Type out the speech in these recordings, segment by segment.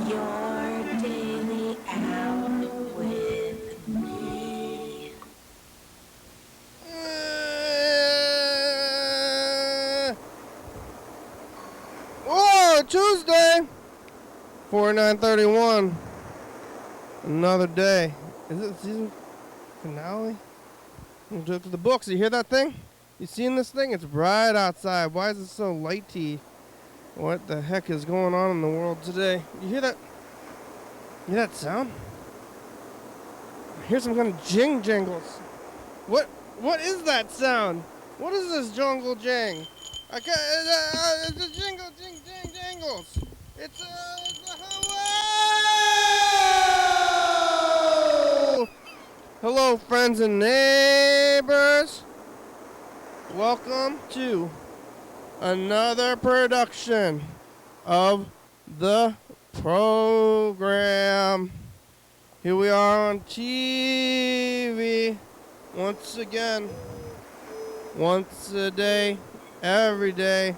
Your daily out with me. Oh, Tuesday, 4931. Another day. Is it the season finale? We'll do it to the books. You hear that thing? You seen this thing? It's bright outside. Why is it so lighty? What the heck is going on in the world today? You hear that? You hear that sound? I hear some kind of jingles. What is that sound? What is this jungle jang? I can't. It's a jingle jingles. It's a hello. Hello, friends and neighbors. Welcome to another production of the program. Here we are on TV once again, once a day, every day.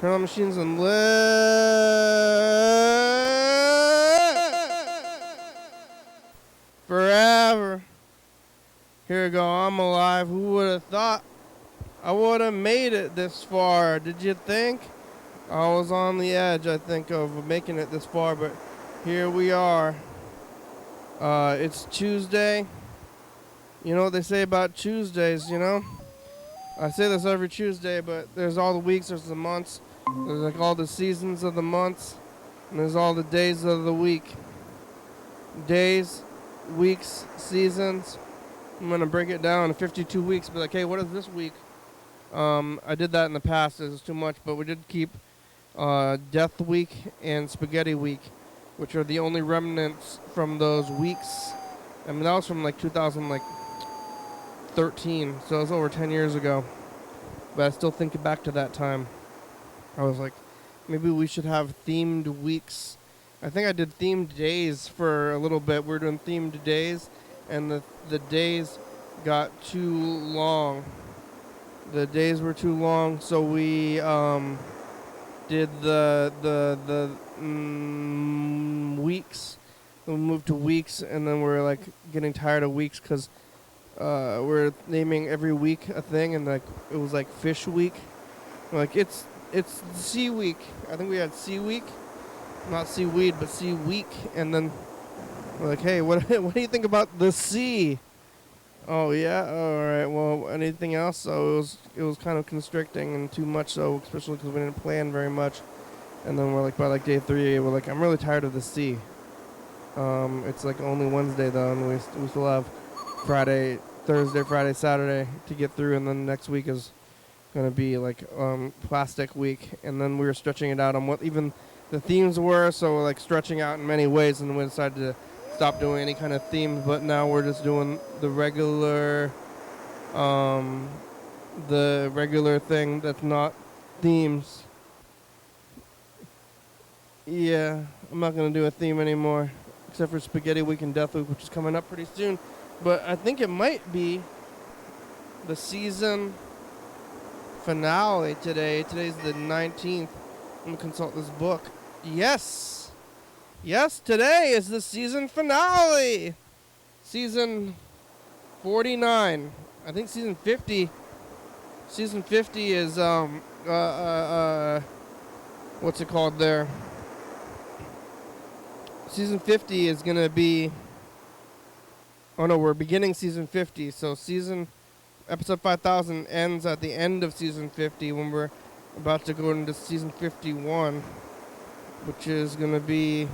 Turn on machines and live forever. Here we go, I'm alive. Who would have thought I would have made it this far? Did you think? I was on the edge, I think, of making it this far, but here we are. It's Tuesday. You know what they say about Tuesdays, you know? I say this every Tuesday, but there's all the weeks, there's the months, there's like all the seasons of the months, and there's all the days of the week. Days, weeks, seasons. I'm going to break it down in 52 weeks, but like, hey, what is this week? I did that in the past, it was too much, but we did keep Death Week and Spaghetti Week, which are the only remnants from those weeks. I mean, that was from like 2013, so it was over 10 years ago. But I still think back to that time. I was like, maybe we should have themed weeks. I think I did themed days for a little bit. We were doing themed days, and the days got too long. The days were too long, so we did the weeks. We moved to weeks, and then we're like getting tired of weeks because we're naming every week a thing, and like it was like Fish Week. We're like it's Sea Week. I think we had Sea Week, not seaweed, but Sea Week, and then we're like, hey, what do you think about the sea? Oh yeah, all right. Well, anything else? So it was kind of constricting and too much. So especially because we didn't plan very much. And then we're like by like day 3, we're like, I'm really tired of the sea. It's like only Wednesday though, and we still have Friday, Thursday, Friday, Saturday to get through, and then next week is gonna be like plastic week. And then we were stretching it out on what even the themes were. So we're like stretching out in many ways, and then we decided to stop doing any kind of themes, but now we're just doing the regular thing that's not themes. Yeah, I'm not gonna do a theme anymore, except for Spaghetti Week and Death Week, which is coming up pretty soon. But I think it might be the season finale today. Today's the 19th. I'm gonna consult this book. Yes, today is the season finale. Season 49. I think season 50. Season 50 is what's it called there? Season 50 is going to be, oh no, we're beginning season 50. So episode 5000 ends at the end of season 50 when we're about to go into season 51, which is going to be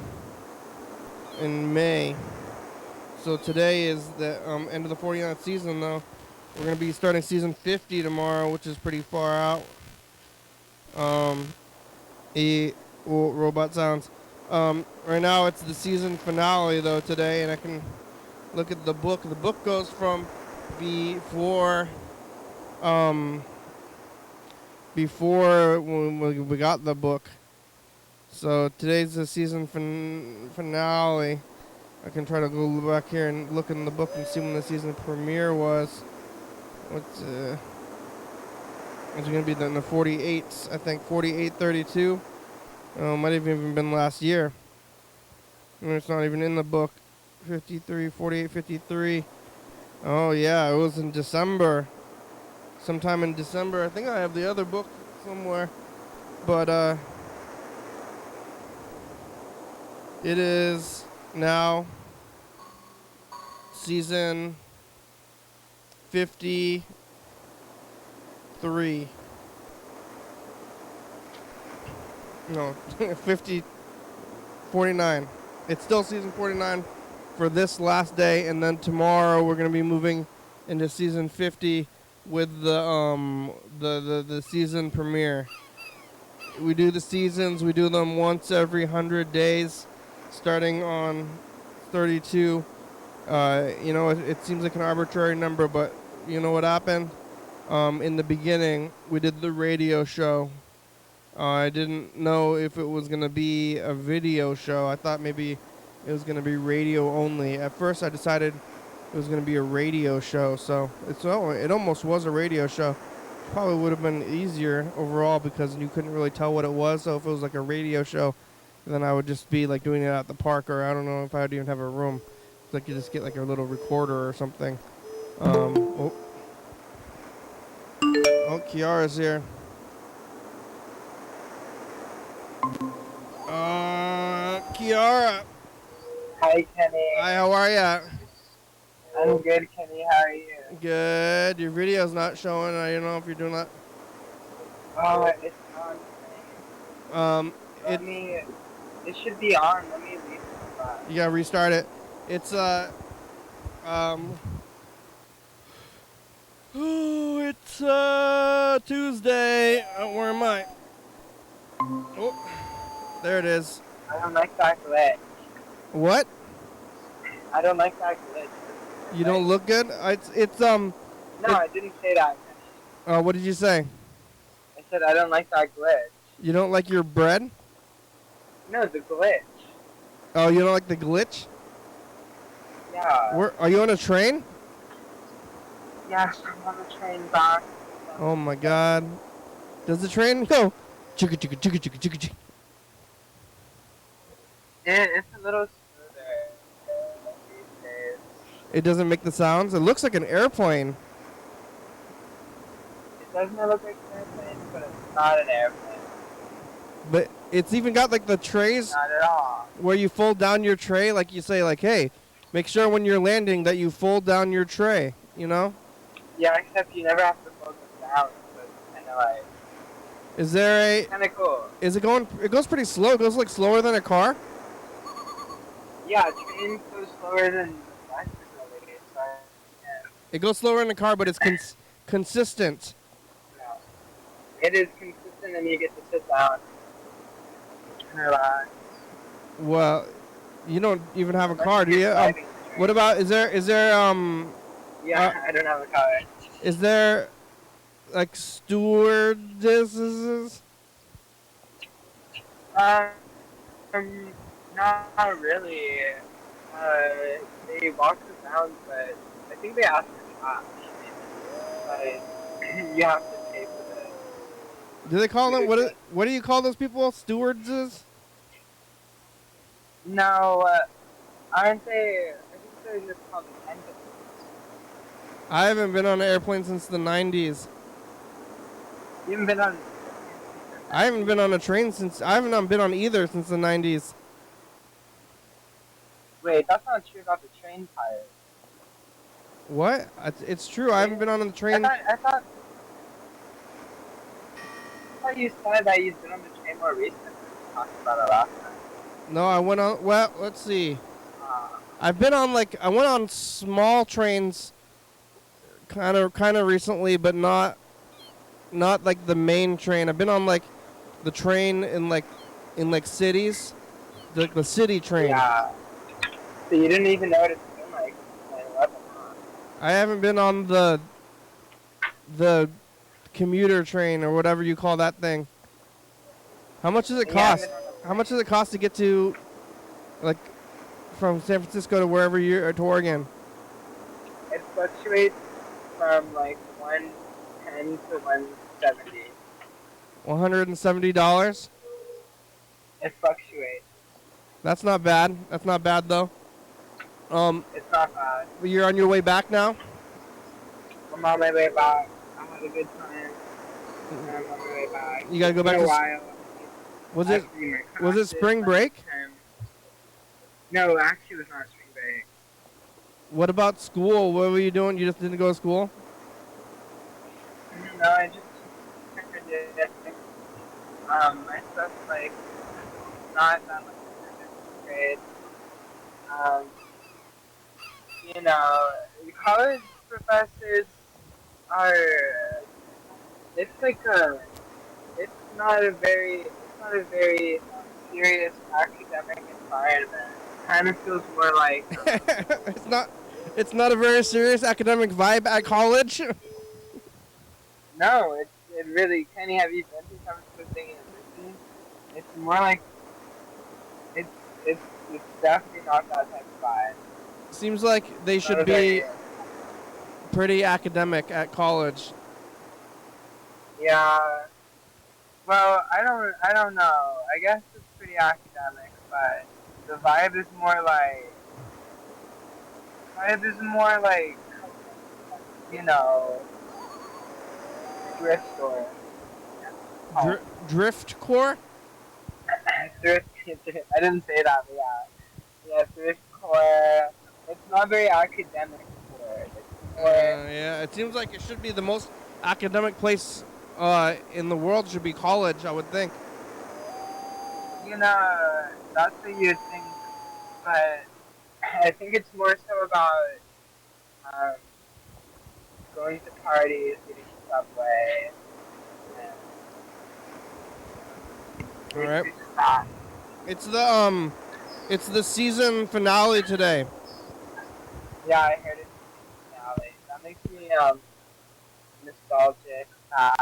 in May. So today is the end of the 49th season, though. We're going to be starting season 50 tomorrow, which is pretty far out. Robot sounds. Right now it's the season finale, though, today, and I can look at the book. The book goes from before when we got the book. So today's the season finale. I can try to go back here and look in the book and see when the season premiere was. It's going to be in the 48s, I think, 48-32. Might have even been last year. And it's not even in the book. 53, 48, 53. Oh, yeah, it was in December. Sometime in December. I think I have the other book somewhere. But, it is now season 53. No, 50, 49. It's still season 49 for this last day, and then tomorrow we're going to be moving into season 50 with the season premiere. We do the seasons, we do them once every 100 days, starting on 32. It seems like an arbitrary number, but you know what happened? In the beginning, we did the radio show. I didn't know if it was going to be a video show. I thought maybe it was going to be radio only. At first, I decided it was going to be a radio show, so it almost was a radio show. Probably would have been easier overall because you couldn't really tell what it was. So if it was like a radio show, then I would just be like doing it at the park, or I don't know if I would even have a room. It's like you just get like a little recorder or something. Oh, Kiara's here. Kiara. Hi, Kenny. Hi, how are ya? I'm good, Kenny. How are you? Good. Your video's not showing. I don't know if you're doing that. Oh, it's on. It should be on. Let me leave it. You gotta restart it. It's it's Tuesday. Where am I? Oh, there it is. I don't like that glitch. What? I don't like that glitch. You don't look good? No, I didn't say that, Kenny. What did you say? I said I don't like that glitch. You don't like your bread? No, the glitch. Oh, you don't like the glitch? Yeah. Are you on a train? Yes, I'm on the train back. Oh my God. Does the train go? Chicka chicka chicka chicka chicka chicka. It's a little smoother these days. It doesn't make the sounds? It looks like an airplane. It doesn't look like an airplane, but it's not an airplane. But it's even got like the trays Not at all. where you fold down your tray, like you say, like, hey, make sure when you're landing that you fold down your tray, you know? Yeah, except you never have to fold them down, so it's kind of like... Is there kind of cool. Is it going, it goes pretty slow, it goes like slower than a car? Yeah, trains go slower than buses, really, so yeah. It goes slower than a car, but it's consistent. No. It is consistent and you get to sit down and relax. Well, you don't even have a Unless car, do you're you? driving the train. What about, is there Yeah, I don't have a car. is there like stewardesses? Not really. They walk the sound, but I think they ask for cash. But you have to pay for it. Do they call them, what do you call those people? Stewardesses? No, aren't they? I think they're just called attendants. I haven't been on an airplane since the 90s. You haven't been on. I haven't been on a train I haven't been on either since the 90s. Wait, that's not true about the train tires. What? It's true. I haven't been on the train. I thought you said that you'd been on the train more recently. We talked about it last time. No, I went on. Well, let's see. I've been on I went on small trains, kind of recently, but not like the main train. I've been on like the train in cities, the city train. Yeah. So you didn't even know what it's been like since 9/11, huh? I haven't been on the commuter train or whatever you call that thing. How much does it cost? How much does it cost to get to, like, from San Francisco to wherever you're to Oregon? It fluctuates from like 110 to 170. $170. It fluctuates. That's not bad. That's not bad though. It's not bad. You're on your way back now. I'm on my way back. I had a good time. And I'm on my way back. You gotta go It's back been to. a while. Was I it have to do my was it classes, spring my break? midterm. No, actually, it was not spring break. What about school? What were you doing? You just didn't go to school? No, I just did. My stuff's like not that much grade. Um, you know, college professors are. It's like a. It's not a very serious academic environment. Kind of feels more like. It's not a very serious academic vibe at college. No, it really. Kenny, have you been to some sort of thing in university? It's more like it's it's it's definitely not that type of vibe. Seems like they Not should a be very, pretty academic at college. yeah. Well, I don't know. I guess it's pretty academic, but the vibe is more like you know thrift store. Oh, Drift core? thrift. I didn't say that, but yeah, thrift core. It's not very academic core. It's more. Yeah, it seems like it should be the most academic place in the world. Should be college, I would think. That's what you'd think, but I think it's more so about um, going to parties, eating Subway, and All right. basically just that. It's the season finale today. Yeah, I heard it finale. That makes me nostalgic, sad,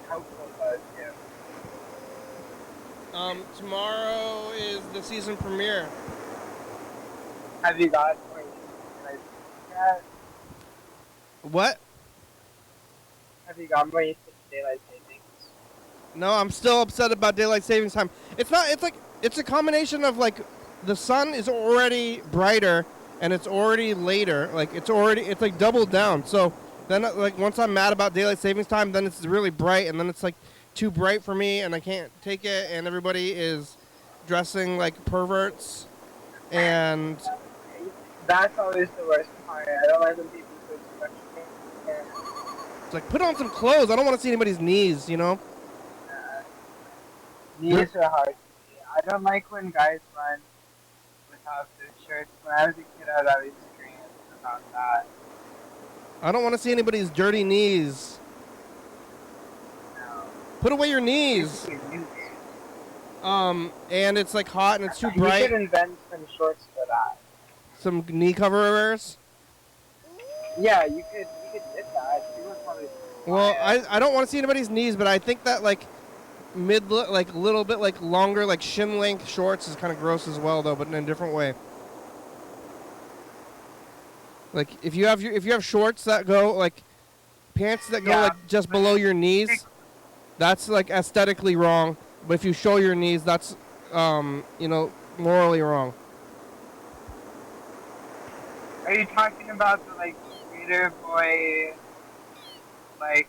hopeful about it too. Tomorrow is the season premiere. Have you got more like yet? What? Have you got more used to daylight savings? No, I'm still upset about daylight savings time. It's not. It's like it's a combination of like the sun is already brighter and it's already later. Like it's like doubled down. So then like once I'm mad about daylight savings time, then it's really bright and then it's like too bright for me and I can't take it and everybody is dressing like perverts and That's always the worst part. I don't like when people put too much makeup. it's like put on some clothes. I don't want to see anybody's knees, you know? Knees are hard to see. I don't like when guys run without their shirts. When I was a kid, I'd always scream about that. I don't want to see anybody's dirty knees. No. Put away your knees. Basically, you- And it's like hot and it's too You bright. should invent some shorts for that. Some knee coverers. Yeah, you could get that. People would probably Well, buy it. I don't want to see anybody's knees, but I think that like like a little bit like longer like shin length shorts is kind of gross as well though, but in a different way. Like if you have shorts that go like pants that go Yeah, like just below your knees, that's like aesthetically wrong. But if you show your knees, that's morally wrong. Are you talking about the like skater boy, like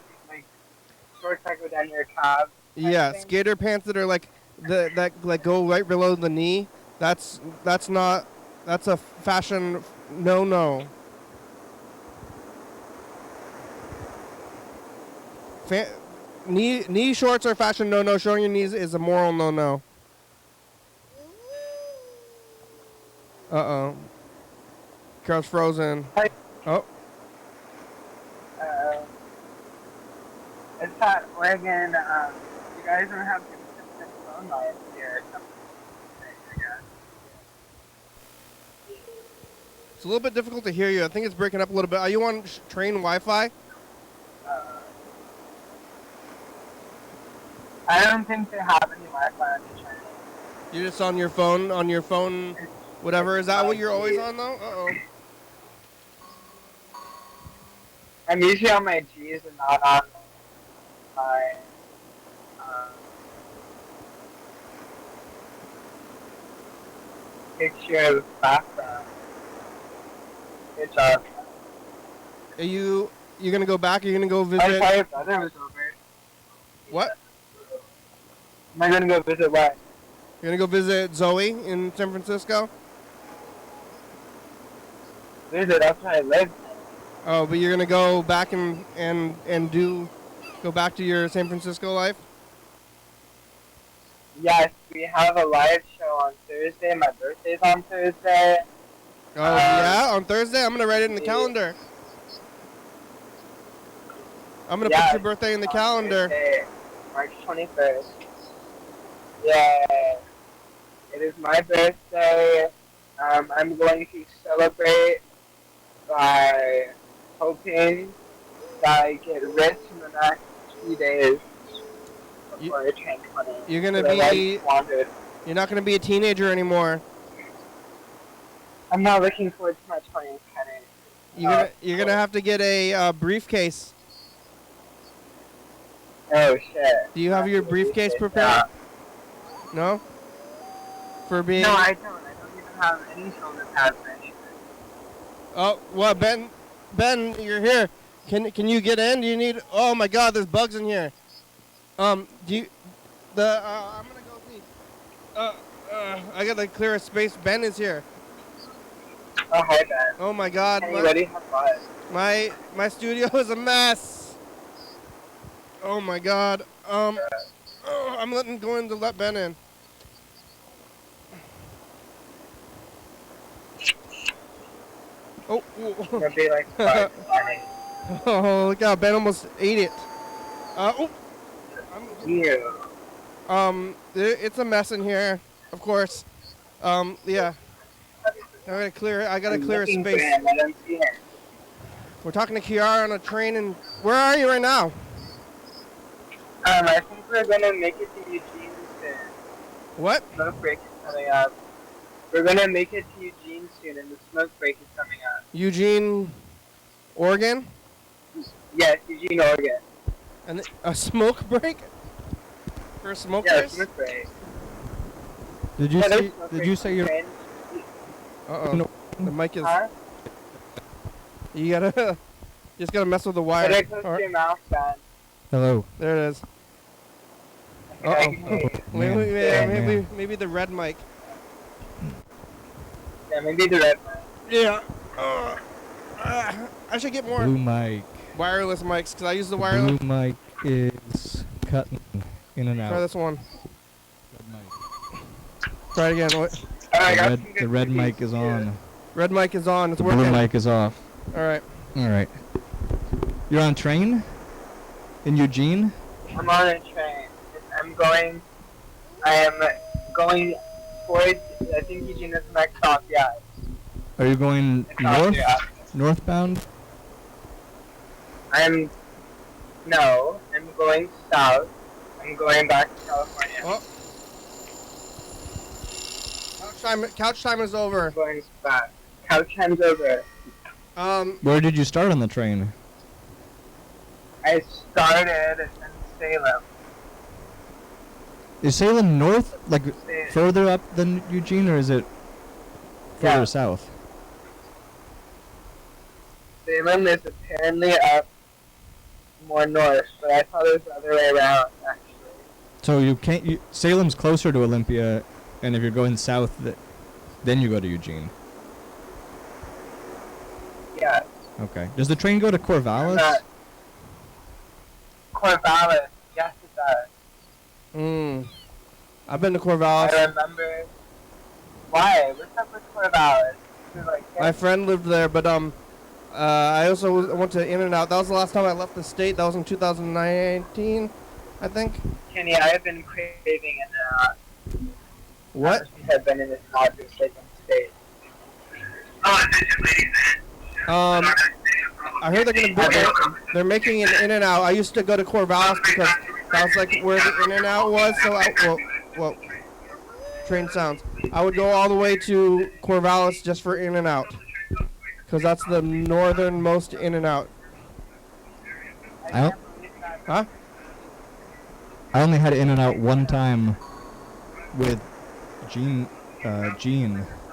shorts that go down your calves? Yeah, skater pants that are like that like go right below the knee. That's a fashion no. Knee shorts are fashion no. Showing your knees is a moral no. Uh-oh. Carol's frozen. Hi. Oh. It's that Oregon. You guys don't have consistent phone lines here or something. I guess. It's a little bit difficult to hear you. I think it's breaking up a little bit. Are you on train Wi-Fi? I don't think they have any Wi-Fi on the train. You're just on your phone, whatever. Is that what you're always on, though? Uh-oh. I'm usually on my G's and not on my picture of the background. Good job. Are you gonna go back? Are you gonna go I visit? thought your brother was over. What? Am I gonna go visit what? You're gonna go visit Zoe in San Francisco? Visit, that's where I live. Oh, but you're gonna go back and go back to your San Francisco life? Yes, we have a live show on Thursday. My birthday's on Thursday. Oh yeah, on Thursday. I'm gonna write it in the calendar. I'm gonna put your birthday in the calendar. Thursday, March 21st. Yeah, it is my birthday. I'm going to celebrate by hoping that I get rich in the next few days before I turn 20. You're gonna So I be. wanted. You're not gonna be a teenager anymore. I'm not looking forward to my 20s, Kenny. You're gonna have to get a briefcase. Oh shit. Do you have your briefcase prepared? No. For being. No, I don't. I don't even have any shoulder pads or anything. Oh, what, Ben? Ben, you're here. Can you get in? Do you need? Oh my God, there's bugs in here. Do you? I'm gonna go see. I gotta clear a space. Ben is here. Oh, hi, Ben. Oh my God. Anybody have fun? My studio is a mess. Oh my God. I'm going to let Ben in. Oh. It'll be like fun. Oh, look out. Ben almost ate it. Oh. Ew. It's a mess in here, of course. Yeah. I gotta clear a space. I don't see it. We're talking to Kiara on a train, and where are you right now? I think we're gonna make it to Eugene soon. What? Smoke break is coming up. We're gonna make it to Eugene soon, and the smoke break is coming up. Eugene, Oregon? Yes, Eugene, Oregon. And a smoke break? For smokers? Yeah, smoke break. Did you say? Did you say your? Uh-oh. The mic is. Huh? You gotta. Just gotta mess with the wire. Put it close to your mouth, Ben. Hello. There it is. Okay, Maybe the red mic. Yeah, maybe the red one. Yeah. I should get more Blue mic. wireless mics because I use the wireless. Blue mic is cutting in and out. Try this one. Red mic. Try it again. What? The red mic is on. Red mic is on. It's The working. blue mic is off. All right. All right. You're on train? In Eugene? I'm on a train. I am going towards, I think Eugene is the next stop, yeah. Are you going north? Yeah. Northbound? I'm going south. I'm going back to California. Oh. Couch time is over. I'm going back. Couch time's over. Where did you start on the train? I started in Salem. Is Salem north? Like further up than Eugene, or is it further Yeah. south? Salem is apparently up more north, but I thought it was the other way around, actually. So you can't. Salem's closer to Olympia, and if you're going south, then you go to Eugene. Yeah. Okay. Does the train go to Corvallis? Corvallis, yes it does. I've been to Corvallis. I remember. Why? What's up with Corvallis? My friend lived there, but I also went to In-N-Out. That was the last time I left the state. That was in 2019, I think. Kenny, I have been craving In-N-Out. What? Since I've been in this godforsaken state. I heard they're making an In-N-Out. I used to go to Corvallis because that was like where the In-N-Out was. So train sounds. I would go all the way to Corvallis just for In-N-Out because that's the northernmost In-N-Out. Huh? I only had In-N-Out one time with Gene.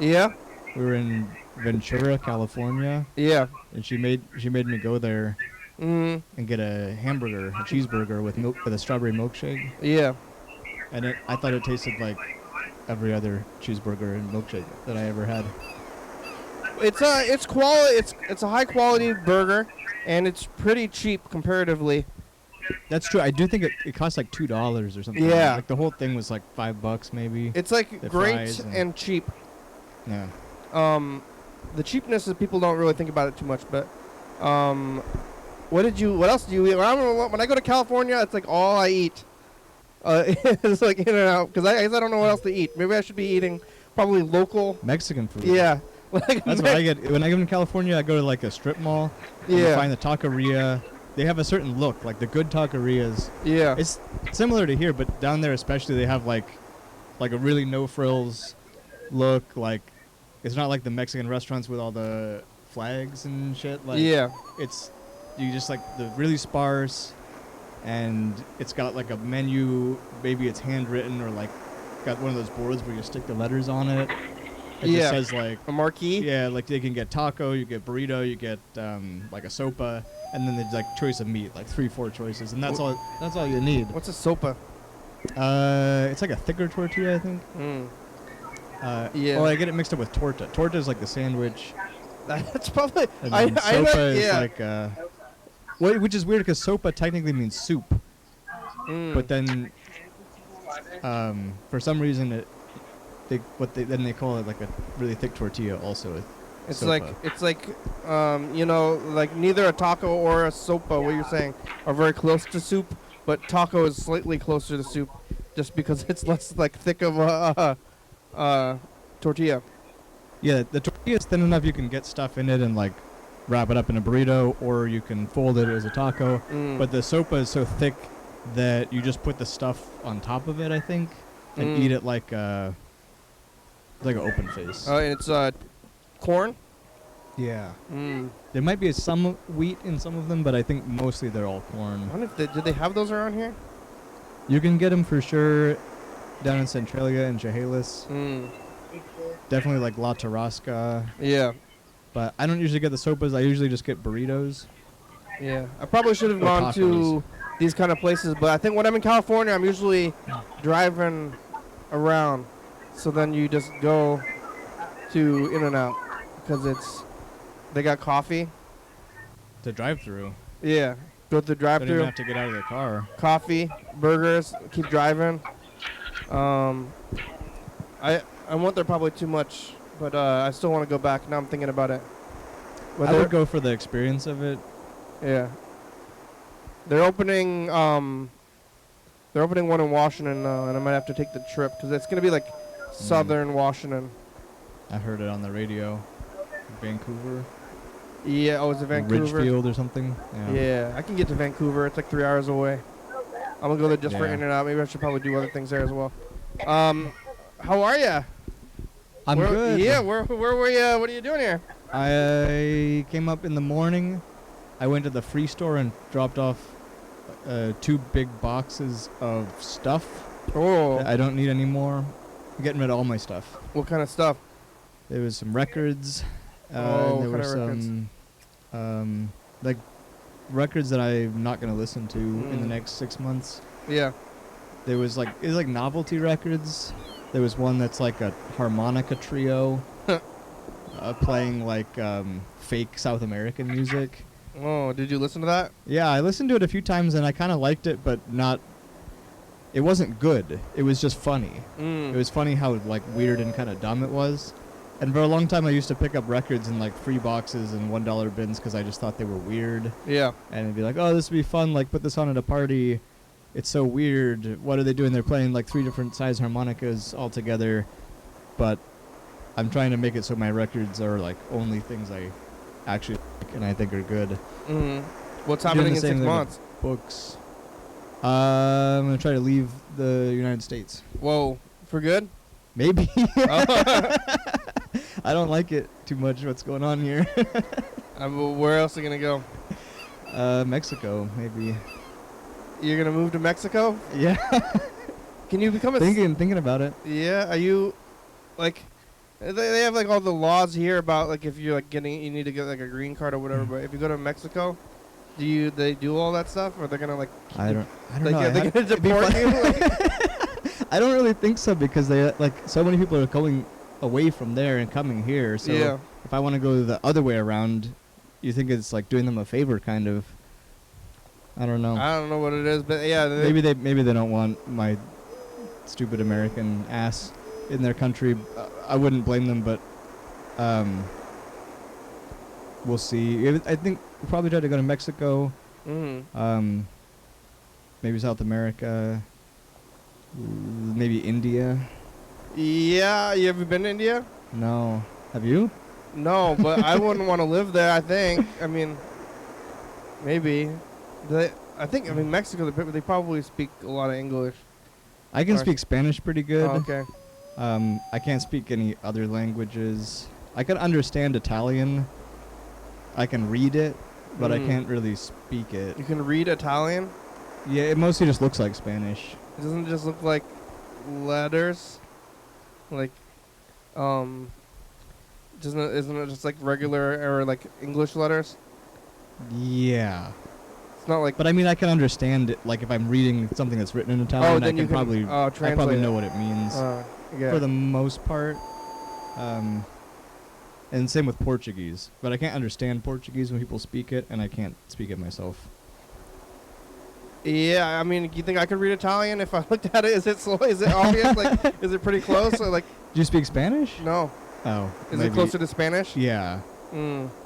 Yeah. We were in Ventura, California, Yeah. and she made me go there Mm. and get a hamburger, a cheeseburger with milk with a strawberry milkshake, Yeah. and I thought it tasted like every other cheeseburger and milkshake that I ever had. It's quality. It's a high quality burger, and it's pretty cheap comparatively. That's true. I do think it cost like $2 or something. Yeah. Like the whole thing was like $5 maybe. It's like The great fries and cheap. Yeah. The cheapness is people don't really think about it too much, but what else do you eat? When I go to California, it's like all I eat. It's like In and Out, because I guess I don't know what else to eat. Maybe I should be eating probably local. Mexican food. Yeah. That's what I get. When I go in California, I go to like a strip mall. And Yeah. find the taqueria. They have a certain look, like the good taquerias. Yeah. It's similar to here, but down there especially, they have like a really no frills look. Like it's not like the Mexican restaurants with all the flags and shit. Like Yeah. it's you just like the really sparse, and it's got like a menu. Maybe it's handwritten or like got one of those boards where you stick the letters on it. It Yeah. just says like A marquee. yeah, like they can get taco, you get burrito, you get like a sopa, and then there's like choice of meat, like 3-4 choices, and that's all you need. What's a sopa? It's like a thicker tortilla, I think. Mm. Yeah. Oh, I get it mixed up with torta. Torta is like the sandwich. That's probably. And then sopa is yeah. like which is weird because sopa technically means soup, Mm. but then for some reason then they call it like a really thick tortilla also. It's sopa. like like neither a taco or a sopa, what you're saying, are very close to soup, but taco is slightly closer to soup, just because it's less like thick of a tortilla. Yeah, the tortilla is thin enough you can get stuff in it and like wrap it up in a burrito, or you can fold it as a taco. Mm. But the sopa is so thick that you just put the stuff on top of it, I think, and eat it like an open face. And it's corn. Yeah. Mm. There might be some wheat in some of them, but I think mostly they're all I corn. wonder if do they have those around here? You can get them for sure down in Centralia and Chehalis. Mm. Definitely like La Tarasca. Yeah. But I don't usually get the sopas. I usually just get burritos. Yeah. I probably should have Or gone to tacos. these kind of places, but I think when I'm in California, I'm usually driving around. So then you just go to In and Out because they got coffee. To drive through. Yeah. Go to the Don't even drive-thru. have to get out of the car. Coffee, burgers, keep driving. I went there probably too much, but I still want to go back. Now I'm thinking about it. But I would go for the experience of it. Yeah. They're opening one in Washington, and I might have to take the trip because it's gonna be like southern Washington. I heard it on the radio. Vancouver. Yeah. Oh, is it Vancouver? Ridgefield or something. Yeah, I can get to Vancouver. It's like 3 hours away. I'm gonna go there just for Yeah. In and Out. Maybe I should probably do other things there as well. How are ya? I'm good. Yeah. Where were you? What are you doing here? I came up in the morning. I went to the free store and dropped off 2 big boxes of stuff Oh. that I don't need anymore. I'm getting rid of all my stuff. What kind of stuff? There was some records. Oh, There what were kind of records? some like records that I'm not gonna listen to in the next 6 months. Yeah. There was like novelty records. There was one that's like a harmonica trio playing like fake South American music. Oh, did you listen to that? Yeah, I listened to it a few times and I kind of liked it, but not. It wasn't good. It was just funny. It was funny how like weird and kind of dumb it was. And for a long time, I used to pick up records in like free boxes and $1 bins because I just thought they were weird. Yeah. And it'd be like, oh, this would be fun. Like, put this on at a party. It's so weird. What are they doing? They're playing like 3 different size harmonicas all together. But I'm trying to make it so my records are like only things I actually like and I think are good. What's Doing happening the in same 6 thing with months? Books. I'm gonna try to leave the United States. Whoa, for good? Maybe. I don't like it too much. What's going on here? Where else are you gonna go? Mexico, maybe. You're gonna move to Mexico? Yeah. Can you become a thinking about it. Yeah. Are you like? They have like all the laws here about like if you're like you need to get like a green card or whatever. But if you go to Mexico, they do all that stuff, or they're gonna like I don't know. they're gonna deport you? I don't really think so because they like so many people are going away from there and coming here. So Yeah. if I want to go the other way around, you think it's like doing them a favor, kind of. I don't know. I don't know what it is, but yeah. Maybe they don't want my stupid American ass in their country. I wouldn't blame them, but we'll see. I think we'll probably try to go to Mexico. Maybe South America. Maybe India. Yeah, you ever been to India? No. Have you? No, but I wouldn't want to live there. I think. I mean, maybe. I mean, Mexico. They probably speak a lot of English. I can speak Spanish pretty good. Oh, okay. I can't speak any other languages. I can understand Italian. I can read it, but I can't really speak it. You can read Italian? Yeah, it mostly just looks like Spanish. It doesn't just look like letters? Like, isn't it just like regular or like English letters? Yeah. It's not like. But I mean, I can understand it. Like if I'm reading something that's written in Italian, then I probably know what it means yeah. for the most part. And same with Portuguese, but I can't understand Portuguese when people speak it, and I can't speak it myself. Yeah, I mean, you think I could read Italian if I looked at it? Is it slow? Is it obvious? Like, is it pretty close? Or like, do you speak Spanish? No. Oh. Is it closer to Spanish? Yeah.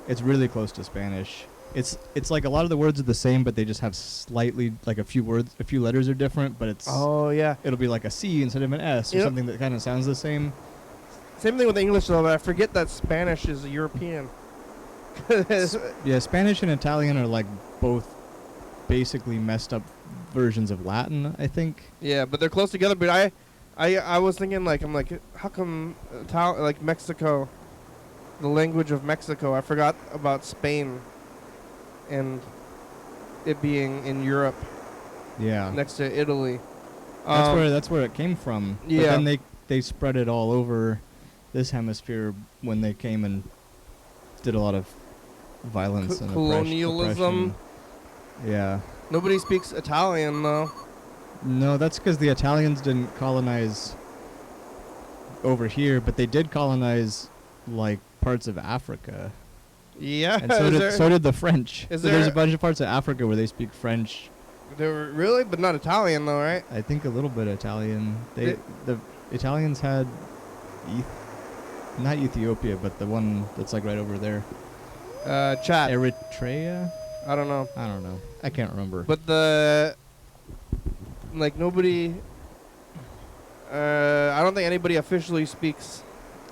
It's really close to Spanish. It's like a lot of the words are the same, but they just have slightly like a few letters are different, but it's. Oh yeah. It'll be like a C instead of an S or something that kind of sounds the same. Same thing with English though, but I forget that Spanish is European. Yeah, Spanish and Italian are like both basically messed up versions of Latin, I think. Yeah, but they're close together. But I was thinking like how come like Mexico, the language of Mexico? I forgot about Spain, and it being in Europe. Yeah. Next to Italy. That's where it came from. Yeah. But then they spread it all over this hemisphere when they came and did a lot of violence and colonialism. Yeah. Nobody speaks Italian though. No, that's because the Italians didn't colonize over here, but they did colonize like parts of Africa. Yeah. And so did the French. Is there's a bunch of parts of Africa where they speak French. They were really, but not Italian though, right? I think a little bit Italian. The Italians had not Ethiopia, but the one that's like right over there. Chad. Eritrea? I don't know. I can't remember. But nobody. I don't think anybody officially speaks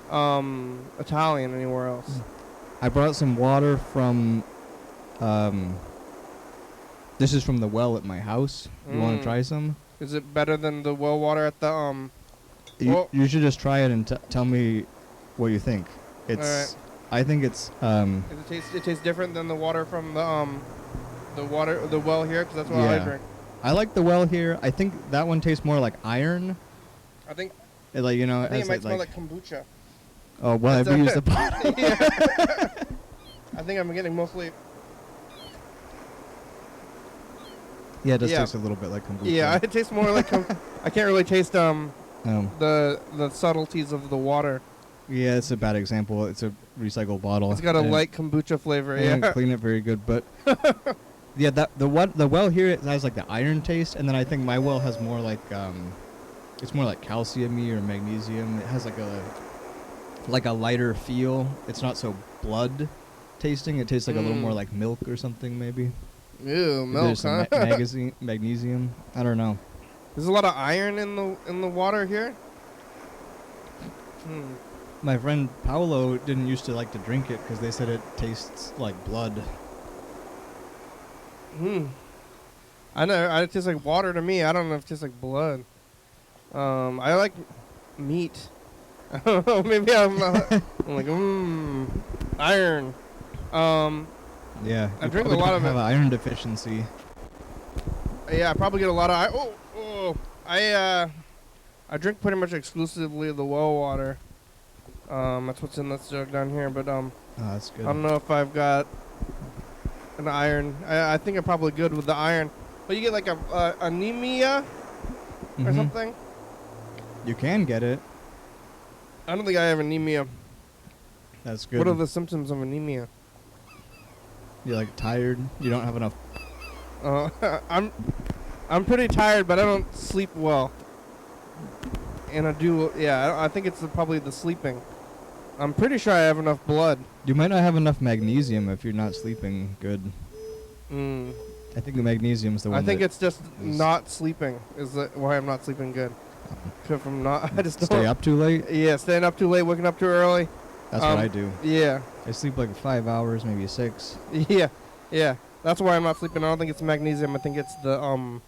Italian anywhere else. I brought some water from. This is from the well at my house. You want to try some? Is it better than the well water at the You should just try it and tell me what you think. It's. All right. I think it's. It tastes different than the water from the well here, because that's what I drink. I like the well here. I think that one tastes more like iron. I think. I think it might smell like kombucha. Oh well, I've used the bottle. Yeah. I think I'm getting mostly. Yeah, it does taste a little bit like kombucha. Yeah, it tastes more like. I can't really taste the subtleties of the water. Yeah, it's a bad example. It's a recycled bottle. It's got a light kombucha flavor. I didn't clean it very good, but yeah, the well here it has like the iron taste, and then I think my well has more like it's more like calcium-y or magnesium. It has like a lighter feel. It's not so blood tasting. It tastes like a little more like milk or something maybe. Ew, milk, There's some magnesium. I don't know. There's a lot of iron in the water here. My friend Paolo didn't used to like to drink it because they said it tastes like blood. I know. It tastes like water to me. I don't know if it tastes like blood. I like meat. I don't know. Maybe I'm like, iron. Yeah. I drink a lot of it. Have an iron deficiency. Yeah, I probably get a lot of. I drink pretty much exclusively the well water. That's what's in this jug down here. But Oh, that's good. I don't know if I've got an iron. I think I'm probably good with the iron. But you get like a anemia or Mhm. something. You can get it. I don't think I have anemia. That's good. What are the symptoms of anemia? You're like tired. You don't have enough. Uh, I'm pretty tired, but I don't sleep well. And I do, yeah. I think it's probably the sleeping. I'm pretty sure I have enough blood. You might not have enough magnesium if you're not sleeping good. Mm. I think the magnesium's the one. I think that it's just is- not sleeping is why I'm not sleeping good. 'Cause if I'm not, I just stay don't. up too late. Yeah, staying up too late, waking up too early. That's what I do. Yeah, I sleep like 5 hours, maybe 6. yeah, yeah. That's why I'm not sleeping. I don't think it's magnesium. I think it's the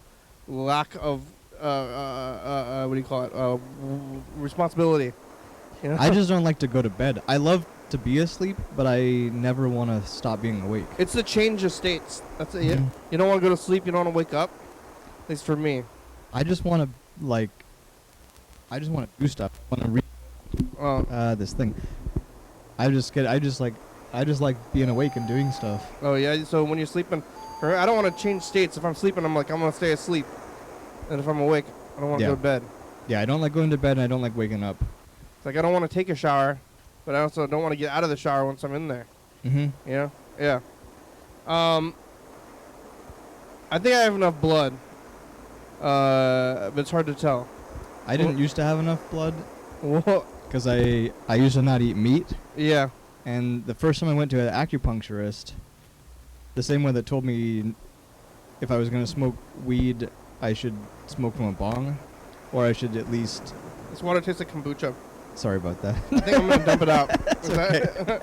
lack of what do you call it? Responsibility. You know? I just don't like to go to bed. I love to be asleep, but I never want to stop being awake. It's the change of states. That's it. Mhm. You don't want to go to sleep. You don't want to wake up. At least for me. I just want to I just want to do stuff. I want to read this thing. I just like being awake and doing stuff. Oh yeah. So when you're sleeping, I don't want to change states. If I'm sleeping, I'm like I'm gonna stay asleep. And if I'm awake, I don't want to Yeah. go to bed. Yeah, I don't like going to bed and I don't like waking up. It's like I don't want to take a shower, but I also don't want to get out of the shower once I'm in there. Mm-hmm. You know? Yeah. I think I have enough blood. But it's hard to tell. I didn't used to have enough blood Whoa. because I used to not eat meat. Yeah. And the first time I went to an acupuncturist, the same one that told me if I was going to smoke weed, I should smoke from a bong, or I should at least... This water tastes like kombucha. Sorry about that. I think I'm going to dump it out. That's Is that-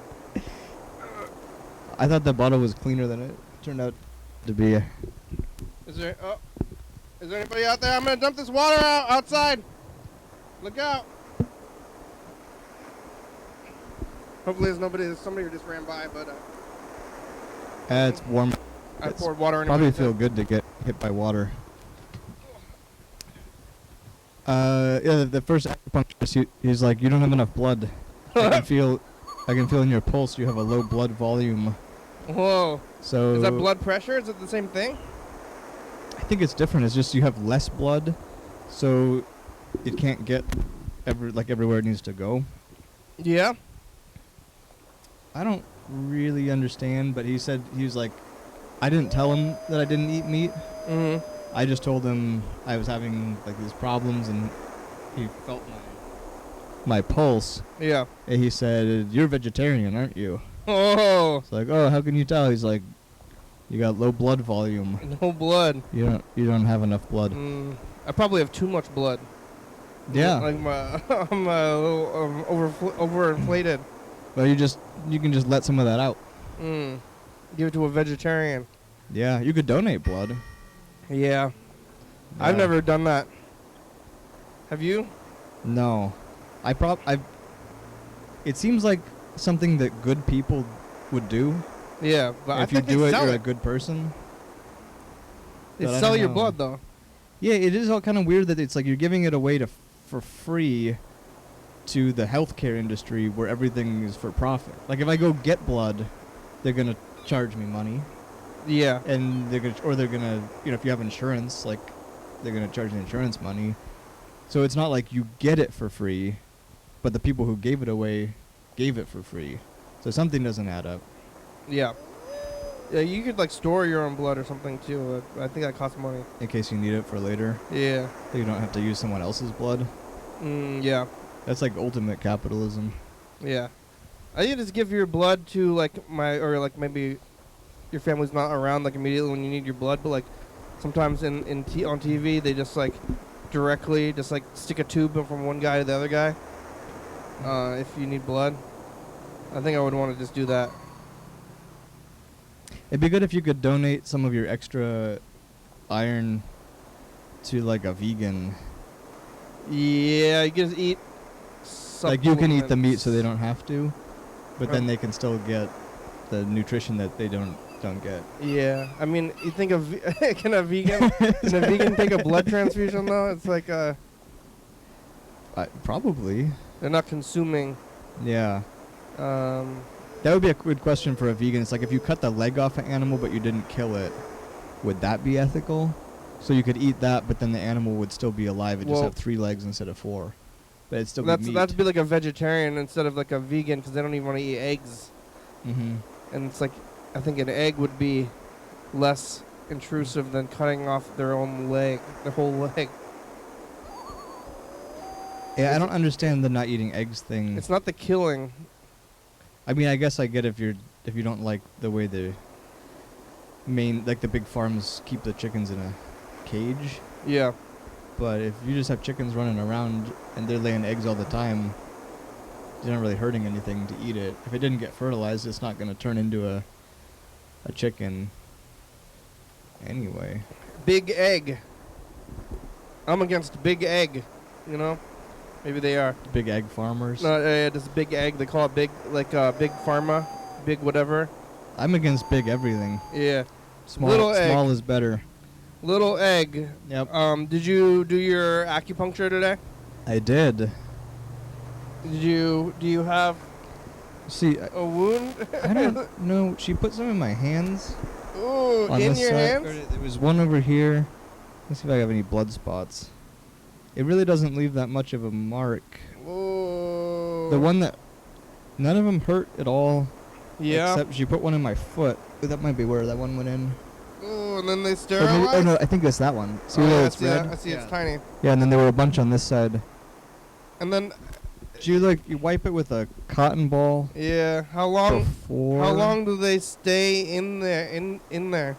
I thought the bottle was cleaner than it turned out to be. Is there anybody out there? I'm going to dump this water out outside. Look out. Hopefully there's nobody. There's somebody who just ran by, but It's warm. I It's poured water in. Probably feel good to get hit by water. Yeah, the first acupuncturist, he's like, you don't have enough blood. I can feel in your pulse you have a low blood volume. Whoa. So Is that blood pressure? Is it the same thing? I think it's different. It's just you have less blood, so it can't get everywhere it needs to go. Yeah. I don't really understand, but he was like, I didn't tell him that I didn't eat meat. Mm-hmm. I just told him I was having like these problems, and he felt my pulse, Yeah. and he said, "You're vegetarian, aren't you?" Oh. It's like, "Oh, how can you tell?" He's like, "You got low blood volume. No blood. You don't have enough blood." I probably have too much blood. Yeah. Like I'm a little overinflated. Well, you can just let some of that out. Give it to a vegetarian. Yeah, you could donate blood. Yeah. I've Yeah. never done that. Have you? No, It seems like something that good people would do. Yeah, but If you do it, you're a good person. They but I sell don't your know. blood though. Yeah, it is all kind of weird that it's like you're giving it away for free to the healthcare industry where everything is for profit. Like if I go get blood, they're gonna charge me money, Yeah. and they're gonna if you have insurance, like they're gonna charge you insurance money. So it's not like you get it for free, but the people who gave it away gave it for free. So something doesn't add up. Yeah. Yeah, you could like store your own blood or something too. I think that costs money. In case you need it for later, Yeah. so you don't have to use someone else's blood. Yeah. That's like ultimate capitalism. Yeah. I think just give your blood to like maybe your family's not around like immediately when you need your blood, but like sometimes on TV they just like directly just like stick a tube from one guy to the other guy. If you need blood, I think I would want to just do that. It'd be good if you could donate some of your extra iron to like a vegan. Yeah, you can just eat. Like you can eat the meat so they supplements. don't have to, but then they can still get the nutrition that they don't get. Yeah, I mean, you think of can a vegan take a blood transfusion though? It's like Probably. they're not consuming Yeah. Um, That would be a good question for a vegan. It's like if you cut the leg off an animal but you didn't kill it, would that be ethical? So you could eat that, but then the animal would still be alive. It just Well- have 3 legs instead of 4. But it'd still that's be meat. that'd be like a vegetarian instead of like a vegan because they don't even want to eat eggs. Mm-hmm. And it's like, I think an egg would be less intrusive than cutting off their own leg, their whole leg. Yeah, I don't understand the not eating eggs thing. It's not the killing. I mean, I guess I get if you don't like the way the big farms keep the chickens in a cage. Yeah. But if you just have chickens running around and they're laying eggs all the time, you're not really hurting anything to eat it. If it didn't get fertilized, it's not going to turn into a chicken anyway. Big egg. I'm against big egg. You know? Maybe they are. Big egg farmers. No, this big egg. They call it big, like big pharma, big whatever. I'm against big everything. Yeah. Small, Little egg. small is better. Little egg. Yep. Did you do your acupuncture today? I did. Do you have See, a wound? I don't know. She put some in my hands. Ooh, On in this your side. hands? There was one over here. Let's see if I have any blood spots. It really doesn't leave that much of a mark. Ooh. The one that... None of them hurt at all. Yeah. Except she put one in my foot. Ooh, that might be where that one went in. Ooh, and then they Or sterilize? maybe, oh no, I think it's that one. See Oh, where yeah, it's red? I see it's tiny. Yeah, and then there were a bunch on this side. And then, You wipe it with a cotton ball yeah, how long do they stay in there, in there?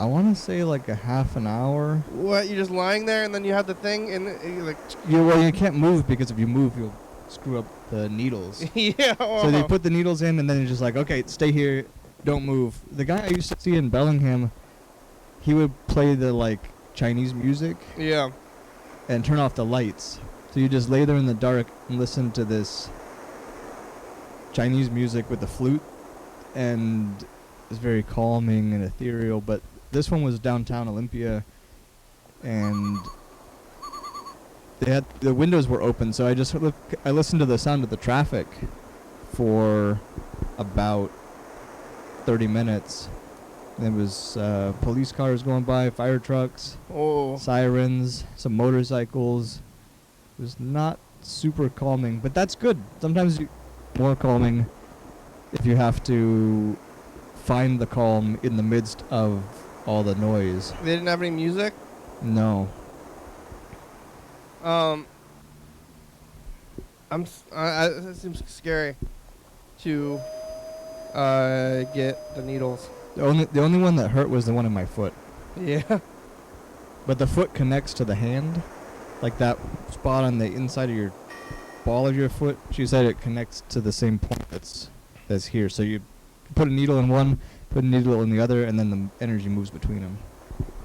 I want to say like a half an hour. What, you're just lying there and then you have the thing and you're like, Well, you can't move because if you move, you'll screw up the needles. yeah. So they put the needles in, and then it's just like, okay, stay here, don't move. The guy I used to see in Bellingham, he would play the like Chinese music Yeah. and turn off the lights. So you just lay there in the dark and listen to this Chinese music with the flute, and it's very calming and ethereal. But this one was downtown Olympia, and the windows were open, so I listened to the sound of the traffic for about 30 minutes. There was police cars going by, fire trucks, Oh. sirens, some motorcycles. It was not super calming, but that's good. Sometimes more calming if you have to find the calm in the midst of all the noise. They didn't have any music? No. It seems scary to get the needles. The only one that hurt was the one in my foot. Yeah. But the foot connects to the hand, like that spot on the inside of your ball of your foot. She said it connects to the same point that's here. So you put a needle in one, put a needle in the other, and then the energy moves between them.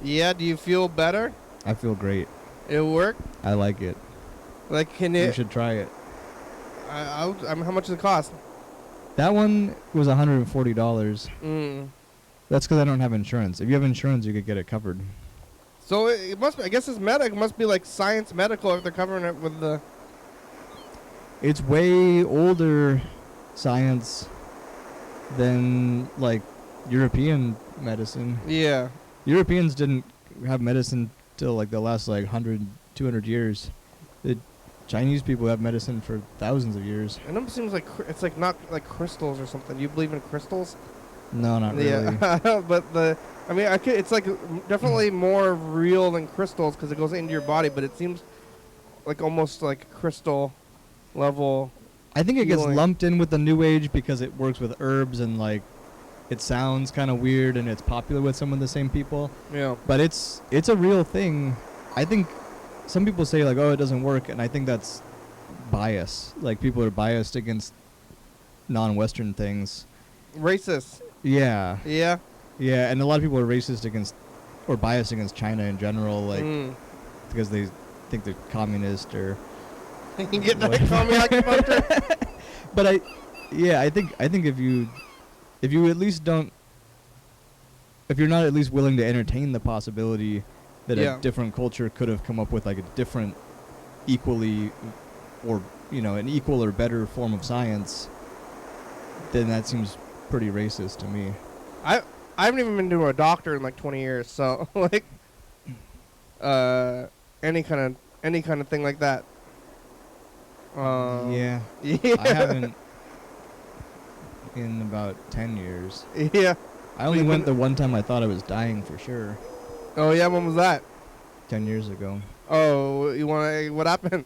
Yeah, do you feel better? I feel great. It'll work? I like it. Like, can You it... should try it. I mean, how much does it cost? That one was $140. That's because I don't have insurance. If you have insurance, you could get it covered. So it must be, I guess it's medic. It must be like science medical if they're covering it with the... It's way older science than, like, European medicine. Yeah. Europeans didn't have medicine till, like, the last, like, 100, 200 years. The Chinese people have medicine for thousands of years. It almost seems like it's like not like crystals or something. Do you believe in crystals? No, not really. Yeah, but it's like definitely more real than crystals because it goes into your body. But it seems like almost like crystal level. I think it gets Healing. lumped in with the New Age because it works with herbs and, like, it sounds kind of weird and it's popular with some of the same people. Yeah. But it's a real thing. I think some people say, like, oh, it doesn't work, and I think that's bias. Like, people are biased against non-Western things. Racist. Yeah. Yeah. Yeah, and a lot of people are racist against, or biased against China in general, like, because they think they're communist or... You can get that commie acupuncture. But I think if you at least don't, if you're not at least willing to entertain the possibility that Yeah. a different culture could have come up with, like, a different, equally or an equal or better form of science, then that seems pretty racist to me. I haven't even been to a doctor in like 20 years, so like any kind of thing like that. Yeah. Yeah. I haven't in about 10 years. Yeah. I only went the one time I thought I was dying for sure. Oh yeah, when was that? 10 years ago. Oh, what happened?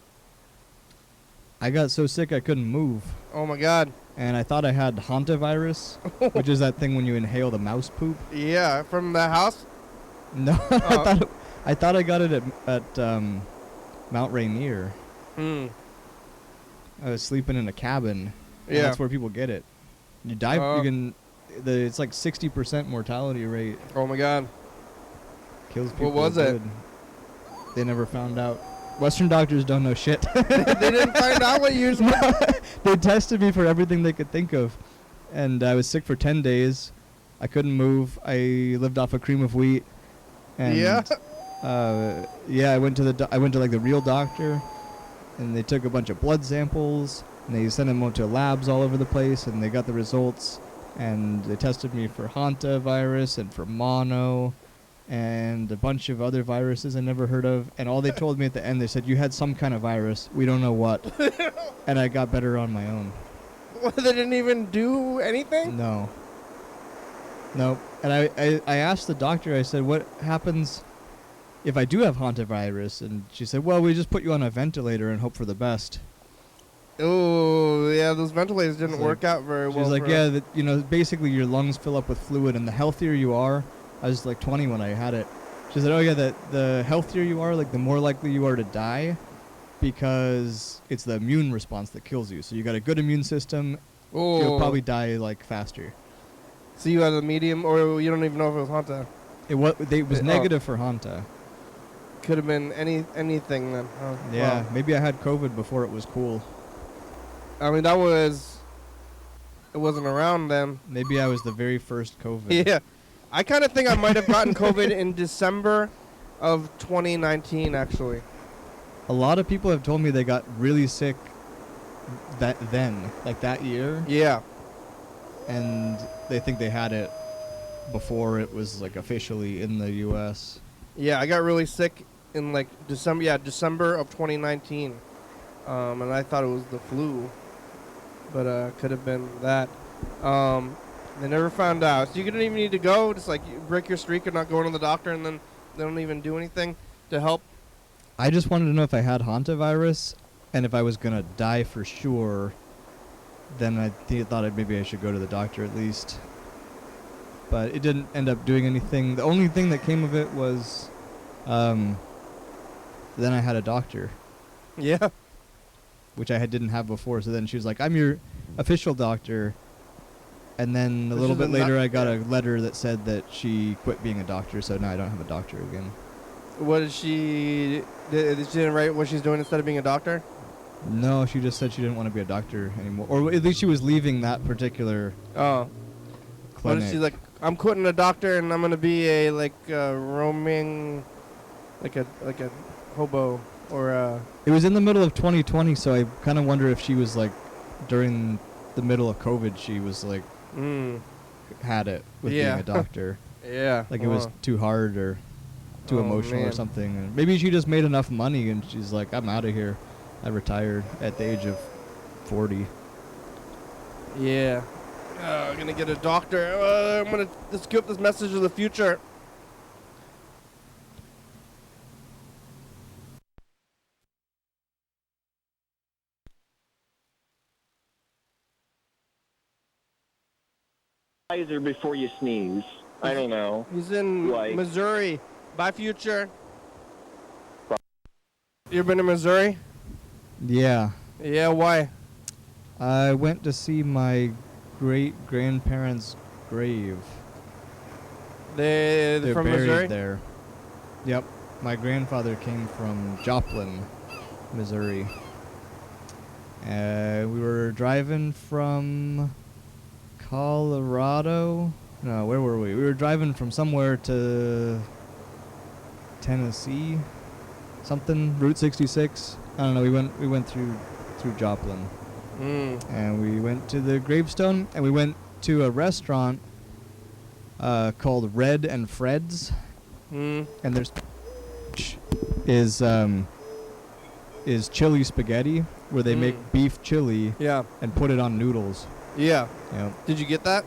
I got so sick I couldn't move. Oh my god. And I thought I had hantavirus, which is that thing when you inhale the mouse poop. Yeah, from the house? No, I thought I got it at Mount Rainier. Hmm. I was sleeping in a cabin. And Yeah. that's where people get it. You die. It's like 60% mortality rate. Oh my god. Kills people. What was it? good. They never found out. Western doctors don't know shit. They didn't find out what you They tested me for everything they could think of, and I was sick for 10 days. I couldn't move. I lived off of cream of wheat. And Yeah? I went to like the real doctor, and they took a bunch of blood samples, and they sent them to labs all over the place, and they got the results, and they tested me for hantavirus and for mono, and a bunch of other viruses I never heard of. And all they told me at the end, they said, you had some kind of virus. We don't know what. And I got better on my own. What, they didn't even do anything? No. Nope. And I asked the doctor, I said, what happens if I do have hantavirus? And she said, well, we just put you on a ventilator and hope for the best. Oh, yeah, those ventilators didn't work out very well. She's like, yeah, basically your lungs fill up with fluid, and the healthier you are, I was like 20 when I had it. She said, oh yeah, the healthier you are, like the more likely you are to die, because it's the immune response that kills you. So you got a good immune system, you'll probably die like faster. So you had a medium, or you don't even know if it was Hanta? It was negative for Hanta. Could have been anything then. Huh? Yeah, Wow. maybe I had COVID before it was cool. I mean, it wasn't around then. Maybe I was the very first COVID. Yeah. I kind of think I might have gotten COVID in December of 2019, actually. A lot of people have told me they got really sick that year, Yeah. and they think they had it before it was like officially in the U.S. Yeah, I got really sick in like December. Yeah, December of 2019, and I thought it was the flu, but could have been that. They never found out. So you didn't even need to go. Just like you break your streak of not going to the doctor, and then they don't even do anything to help. I just wanted to know if I had hantavirus, and if I was gonna die for sure. Then I thought maybe I should go to the doctor at least. But it didn't end up doing anything. The only thing that came of it was, then I had a doctor, Yeah. which I didn't have before. So then she was like, "I'm your official doctor." And then a Which little is bit a later, not- I got a letter that said that she quit being a doctor, so now I don't have a doctor again. What did she? Did she didn't write what she's doing instead of being a doctor? No, she just said she didn't want to be a doctor anymore, or at least she was leaving that particular Oh. What clinic. is she like? I'm quitting a doctor and I'm gonna be a roaming, like a hobo or It was in the middle of 2020, so I kind of wonder if she was like during the middle of COVID, she was like had it with being Yeah. a doctor. Yeah. Like it was too hard or too Oh, emotional or man. something. And maybe she just made enough money and she's like, I'm out of here. I retired at the age of 40. Yeah. I'm gonna get a doctor. I'm gonna skip this message of the future. Or before you sneeze. I don't know. He's in Like- Missouri. Bye, future. You ever been to Missouri? Yeah. Yeah. Why? I went to see my great-grandparents' grave. They're from buried Missouri. there. Yep. My grandfather came from Joplin, Missouri. We were driving from Colorado. No, where were we? We were driving from somewhere to Tennessee. Something, Route 66. I don't know. We went through through Joplin. Mm. And we went to the gravestone, and we went to a restaurant called Red and Fred's. Mm. And there's is chili spaghetti, where they make beef chili Yeah. and put it on noodles. Yeah. Yeah. Did you get that?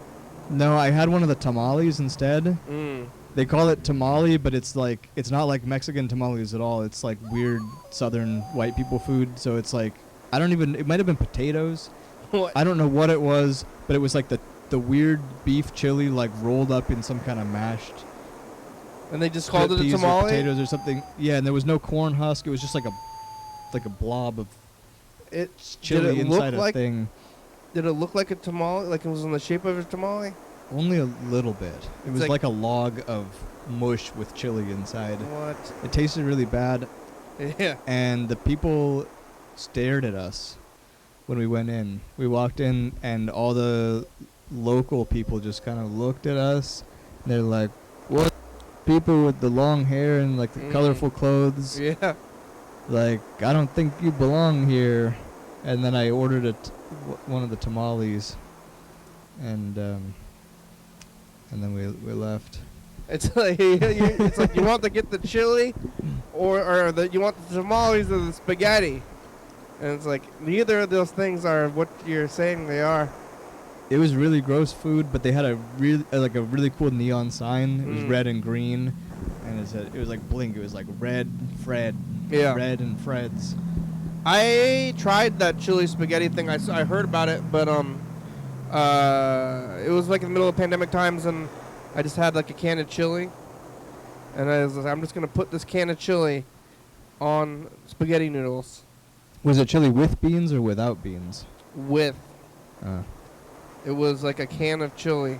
No, I had one of the tamales instead. Mm. They call it tamale, but it's not like Mexican tamales at all. It's like weird Southern white people food. So it's like, it might have been potatoes. What? I don't know what it was, but it was like the weird beef chili like rolled up in some kind of mashed And they just called it a peas or tamale? potatoes or something. Yeah, and there was no corn husk. It was just like a blob of chili did it look inside a like, thing. Did it look like a tamale? Like it was in the shape of a tamale? Only a little bit. It was like- like a log of mush with chili inside. What? It tasted really bad, Yeah. and the people stared at us when we went in. We walked in, and all the local people just kind of looked at us. And they're like, "What? People with the long hair and like the colorful clothes? Yeah. Like, I don't think you belong here." And then I ordered one of the tamales, and then we left. It's like it's like you want to get the chili, or you want the tamales or the spaghetti, and it's like neither of those things are what you're saying they are. It was really gross food, but they had a really cool neon sign. It was red and green, and it was like blink. It was like Red Fred, Yeah. Red and Fred's. I tried that chili spaghetti thing. I heard about it, but it was like in the middle of pandemic times, and I just had like a can of chili, and I was like, I'm just gonna put this can of chili on spaghetti noodles Was it chili with beans or without beans? with. Uh, It was like a can of chili,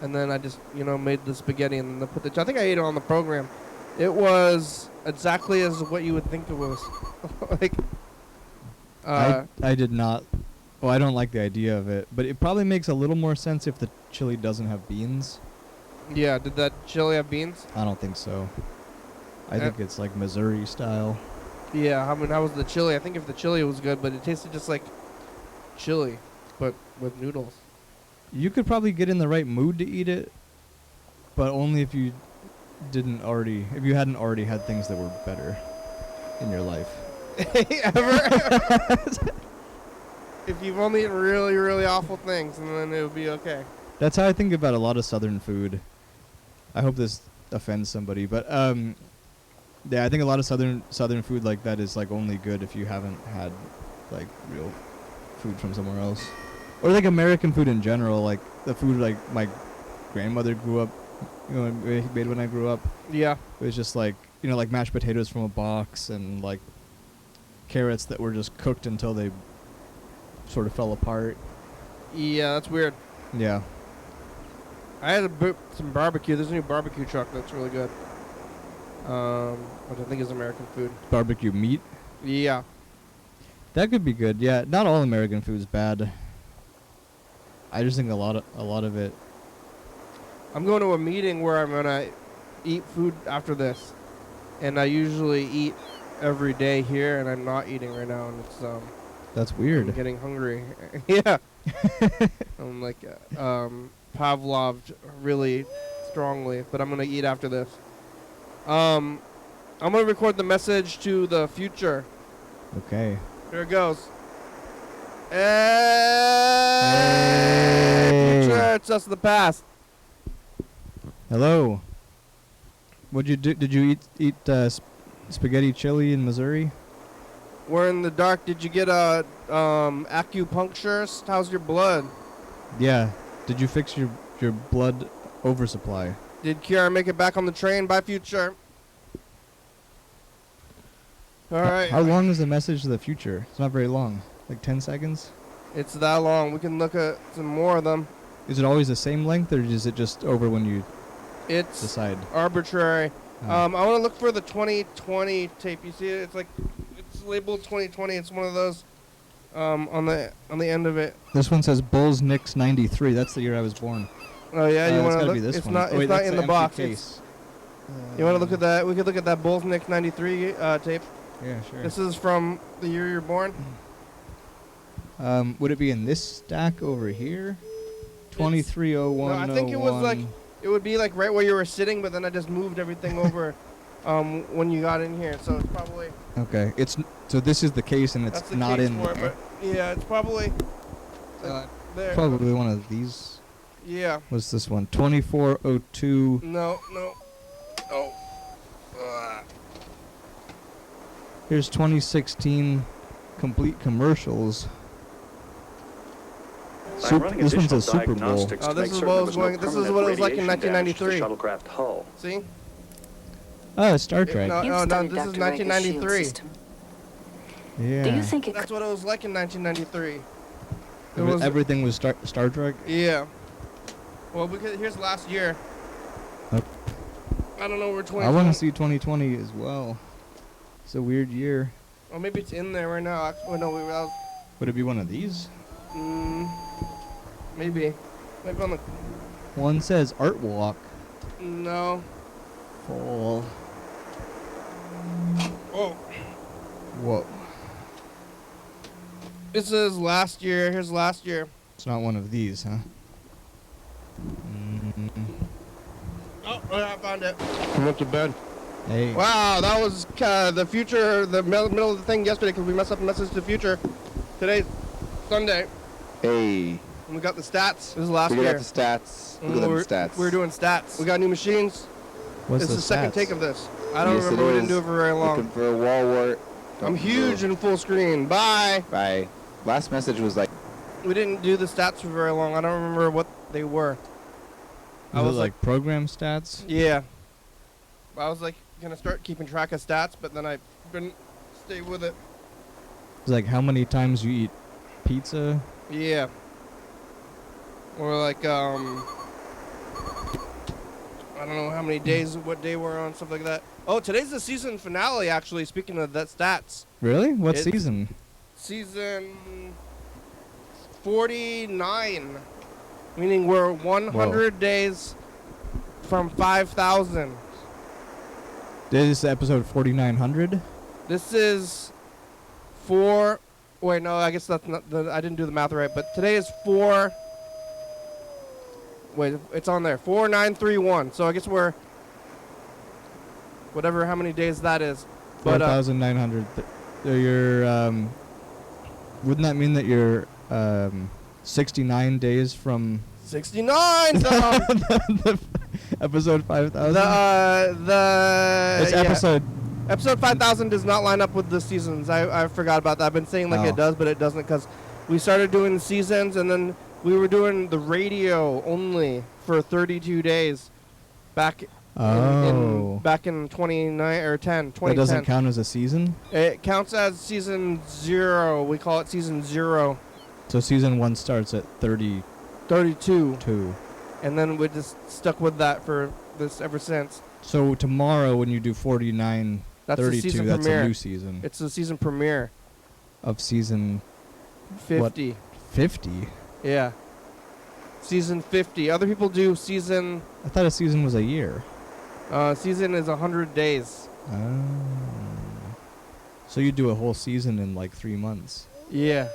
and then I just made the spaghetti and then put the. I think I ate it on the program. It was exactly as what you would think it was, like. I did not. Well, I don't like the idea of it, but it probably makes a little more sense if the chili doesn't have beans. Yeah, did that chili have beans? I don't think so. I think it's like Missouri style. Yeah, I mean, how was the chili? I think if the chili was good, but it tasted just like chili, but with noodles. You could probably get in the right mood to eat it, but only if you hadn't already had things that were better in your life. Ever? If you've only eaten really, really awful things, and then it would be okay. That's how I think about a lot of Southern food. I hope this offends somebody, but yeah, I think a lot of Southern food like that is like only good if you haven't had like real food from somewhere else, or like American food in general, like the food like my grandmother grew up, made when I grew up. Yeah. It was just like like mashed potatoes from a box and like carrots that were just cooked until they sort of fell apart. Yeah, that's weird. Yeah. I had some barbecue. There's a new barbecue truck that's really good. Which I think is American food. Barbecue meat. Yeah. That could be good. Yeah, not all American food is bad. I just think a lot of it. I'm going to a meeting where I'm gonna eat food after this, and I usually eat every day here, and I'm not eating right now, and it's That's weird. I'm getting hungry. Yeah. I'm like Pavloved really strongly, but I'm gonna eat after this. I'm gonna record the message to the future. Okay. Here it goes. Hey. Future, it's us of the past. Hello. What'd you do? Did you eat spaghetti chili in Missouri? We're in the dark. Did you get a acupuncturist? How's your blood? Yeah. Did you fix your blood oversupply? Did Kiara make it back on the train? Bye, future. All right. How long is the message to the future? It's not very long. Like 10 seconds? It's that long. We can look at some more of them. Is it always the same length, or is it just over when you It's decide? arbitrary. Oh. I want to look for the 2020 tape. You see it? It's like it's labeled 2020. It's one of those on the end of it. This one says Bulls Knicks 93. That's the year I was born. Oh yeah, you want it's to gotta look? be this It's one. not. Oh, wait, It's not that's in the the box. empty It's- case. You want to look at that? We could look at that Bulls Knicks 93 tape. Yeah, sure. This is from the year you're born. Would it be in this stack over here? 230101. No, I think it was like it would be like right where you were sitting, but then I just moved everything over when you got in here. So it's probably Okay, so this is the case and that's it's the not case in for it, there. but yeah, it's probably there. Probably one of these. Yeah. What's this one? 2402. No. Oh. Here's 2016 complete commercials. This one's a Super Bowl. Oh, this is what it was going. This is what it was like in 1993. Shuttlecraft hull. See? Oh, Star Trek. No, You've no, studied this is Dr. Rager's shield 1993. system. Yeah. Do you think it That's what it was like in 1993. Everything was Star Trek? Yeah. Well, because here's last year. Yep. I don't know where 20. I want to see 2020 as well. It's a weird year. Oh, maybe it's in there right now. Oh no, we were. Would it be one of these? Maybe. Maybe on the. One says Art Walk. No. Fall. Oh. Whoa. This is last year. Here's last year. It's not one of these, huh? Oh, I found it. I went to bed. Hey. Wow, that was the future, the middle of the thing yesterday because we messed up the message to the future. Today's Sunday, Hey, and we got the stats. This is last we year. got the stats. And Look at the stats. We're doing stats. We got new machines. What's This is the second stats? take of this. I don't Yes, remember. it We didn't is. do it for very long. Looking for a wall wart. I'm huge in full screen. Bye. Bye. Last message was like, We didn't do the stats for very long. I don't remember what they were. I Is was it like program stats? Yeah. I was like gonna start keeping track of stats, but then I couldn't stay with it. It's like how many times you eat pizza? Yeah. Or like I don't know how many days, what day we're on, stuff like that. Oh, today's the season finale. Actually, speaking of that stats, Really? What It's- season? season 49, meaning we're 100 days from 5,000. This is episode 4900. This is four. Wait, no, I guess that's not. I didn't do the math right. But today is 4. Wait, it's on there. 4931. So I guess we're whatever, how many days that is. But 4,900. You're wouldn't that mean that you're 69 days from 69. the episode 5,000? It's yeah. episode Episode 5,000 does not line up with the seasons. I forgot about that. I've been saying like Oh. it does, but it doesn't because we started doing the seasons and then we were doing the radio only for 32 days back back in 29 or 10, 2010. That doesn't count as a season? It counts as season 0. We call it season 0. So season 1 starts at 32. 32. And then we just stuck with that for this ever since. So tomorrow when you do 49, That's the 32, season that's premiere. a new season It's the season premiere. of season 50. 50. Yeah. Season 50. Other people do season. I thought a season was a year. Season is 100 days. Oh. So you do a whole season in like 3 months. Yeah.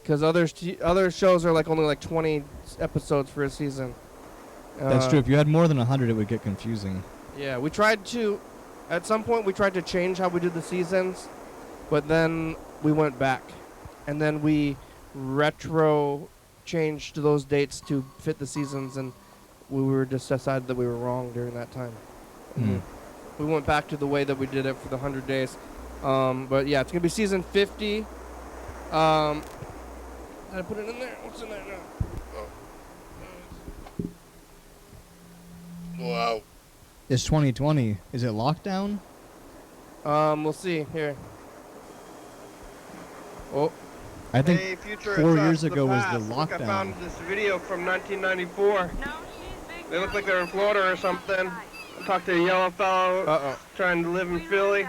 Because other shows are like only like 20 episodes for a season. That's true. If you had more than 100, it would get confusing. Yeah, we tried to. At some point, we tried to change how we did the seasons, but then we went back, and then we retro changed those dates to fit the seasons, and we were just decided that we were wrong during that time. Mm. We went back to the way that we did it for the 100 days. But yeah, it's gonna be season 50. Did I put it in there? What's in there now? Wow. It's 2020. Is it lockdown? We'll see here. Oh. I think Hey, future, 4 it's years the ago was the past. Look, I lockdown. found this video from 1994. They look like they're in Florida or something. I talked to a yellow fellow trying to live in Philly.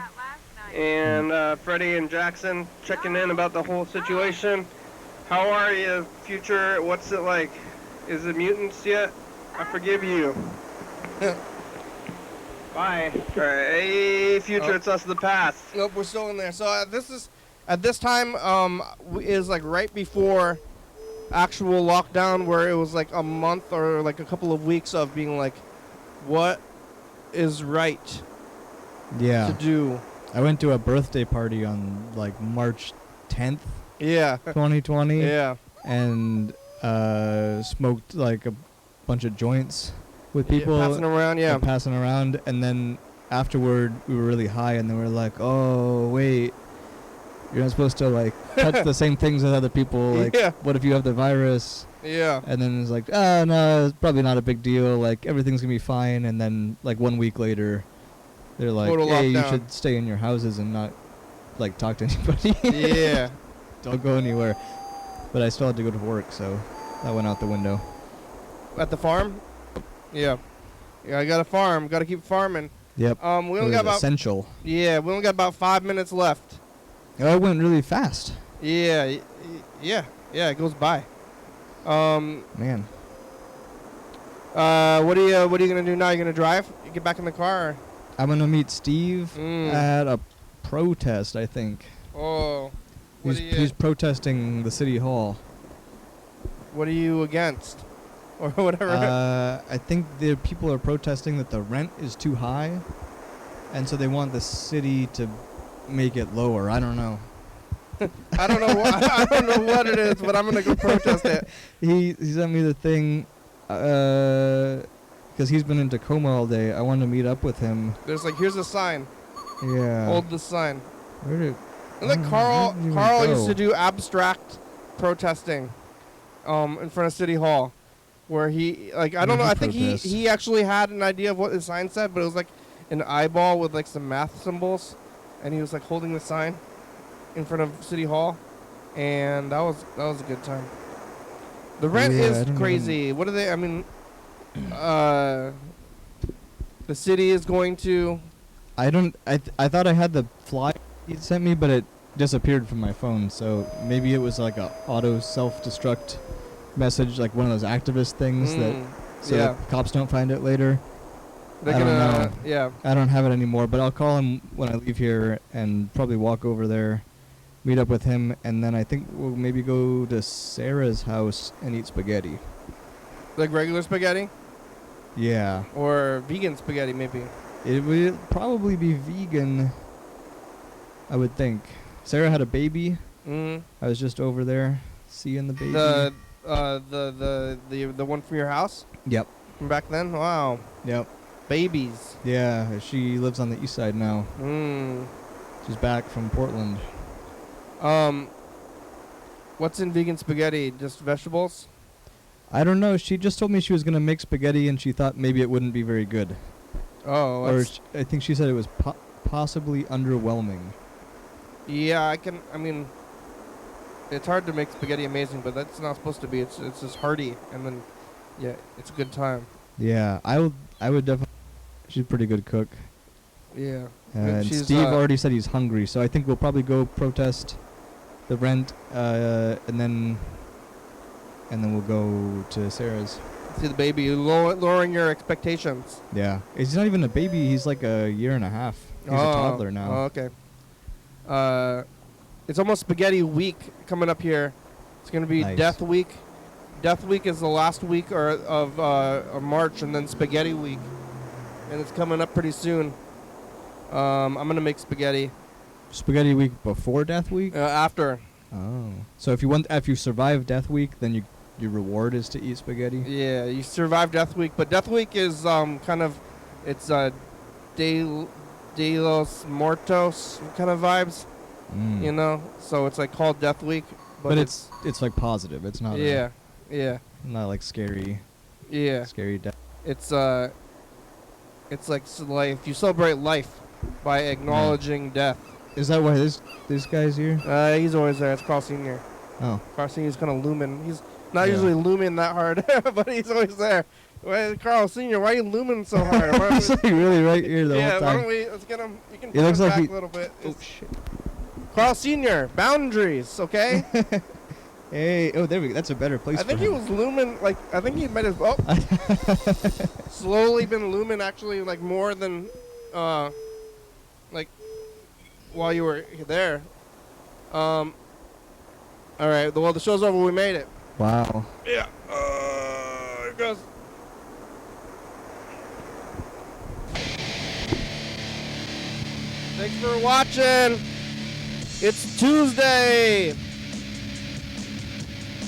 And Freddie and Jackson checking in about the whole situation. How are you, future? What's it like? Is it mutants yet? I forgive you. Bye. Alright, hey, future, it's us of the past. Nope, we're still in there. So this is at this time is like right before actual lockdown, where it was like a month or like a couple of weeks of being like, what is right Yeah. to do. I went to a birthday party on like March 10th, Yeah. 2020. Yeah. And smoked like a bunch of joints with people. Passing around, yeah. Passing around, and then afterward we were really high, and they were like, "Oh wait, you're not supposed to like touch the same things as other people. Like, Yeah. what if you have the virus?" Yeah. And then it's like, "Oh no, it's probably not a big deal. Like everything's gonna be fine." And then like 1 week later, they're like, Total "Hey, you lockdown. should stay in your houses and not like talk to anybody. Yeah. Don't go anywhere." But I still had to go to work, so that went out the window. At the farm? Yeah. Yeah, I got a farm. Got to keep farming. Yep. We It only was got about essential. we only got about 5 minutes left. Oh, it went really fast. Yeah. Yeah. It goes by. Man. What are you gonna do now? You gonna drive? You get back in the car? Or? I'm gonna meet Steve Mm. at a protest, I think. Oh. He's protesting the city hall. What are you against? Or whatever. I think the people are protesting that the rent is too high, and so they want the city to make it lower. I don't know. I don't know. I don't know what it is, but I'm gonna go protest it. He sent me the thing, because he's been in Tacoma all day. I wanted to meet up with him. There's like, here's a sign. Yeah. Hold the sign. Where did? And like where Carl did you used go? to do abstract protesting, in front of City Hall, where he like I don't know. I think he actually had an idea of what the sign said, but it was like an eyeball with like some math symbols, and he was like holding the sign in front of City Hall, and that was a good time. The rent Yeah, I is don't crazy. What are they? I mean, the city is going to. I thought I had the flyer he sent me, but it disappeared from my phone. So maybe it was like a auto self-destruct message, like one of those activist things so yeah. that cops don't find it later. They're I don't gonna. know. Yeah. I don't have it anymore, but I'll call him when I leave here and probably walk over there, meet up with him, and then I think we'll maybe go to Sarah's house and eat spaghetti. Like regular spaghetti Yeah. or vegan spaghetti, maybe. It would probably be vegan, I would think. Sarah had a baby. Mm. I was just over there seeing the baby. The one from your house Yep. from back then. Wow, Yep. babies. Yeah, she lives on the east side now. Mm. She's back from Portland. What's in vegan spaghetti? Just vegetables? I don't know. She just told me she was going to make spaghetti and she thought maybe it wouldn't be very good. Oh, Or that's, I think she said it was possibly underwhelming. yeah. I mean, it's hard to make spaghetti amazing, but that's not supposed to be. It's just hearty, and then, yeah, it's a good time. Yeah, I would definitely. She's a pretty good cook. Yeah. And she's, Steve already said he's hungry, so I think we'll probably go protest the rent, and then we'll go to Sarah's. See the baby, lowering your expectations. Yeah, he's not even a baby. He's like a year and a half. He's a toddler now. Oh, okay. It's almost spaghetti week coming up here. It's gonna be Nice. Death Week. Death Week is the last week of March, and then Spaghetti Week, and it's coming up pretty soon. I'm gonna make spaghetti Spaghetti week before Death Week. after. Oh, so if you survive Death Week, then your reward is to eat spaghetti. Yeah, you survive Death Week, but Death Week is kind of it's de los Muertos kind of vibes, Mm. you know. So it's like called Death Week, But it's like positive. It's not. yeah. Not like scary. Yeah. Scary death. It's like life. You celebrate life by acknowledging death. Is that why this guy's here? He's always there. It's Carl Senior. Oh. Carl Senior's kind of looming. He's not Yeah. usually looming that hard, but he's always there. Carl Senior, why are you looming so hard? Why don't He's like really right here the yeah, whole why time. don't we? Let's get him. You can It turn looks him like back he- a little bit. Oh It's shit. Carl Senior, boundaries, okay? Hey, oh there we go. That's a better place. I think for he him. was looming. Like I think he might have. Oh, slowly been looming actually, like more than, like while you were there. All right. Well, the show's over. We made it. Wow. Yeah. Here goes. Thanks for watching. It's Tuesday.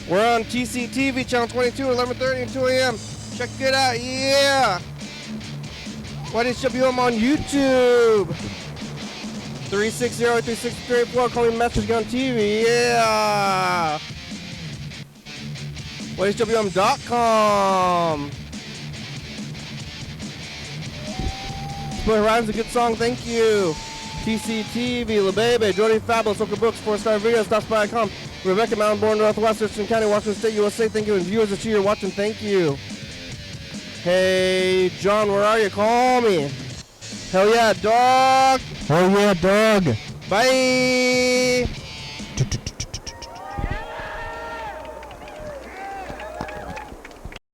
We're on TCTV channel 22, 11:30 and 2 a.m. Check it out. Yeah. YDHWM on YouTube. 360-363-84. Call me message on TV. Yeah. YDHWM.com. Split Rhymes, a good song. Thank you. TCTV, La Baby, Jordy Fabulous, Oka Brooks, 4-Star Video, Stops.com. Rebecca Mountain, born Northwest, Thurston County, Washington State, USA. Thank you. And viewers that you're watching, thank you. Hey, John, where are you? Call me. Hell yeah, dog. Oh yeah, dog. Bye.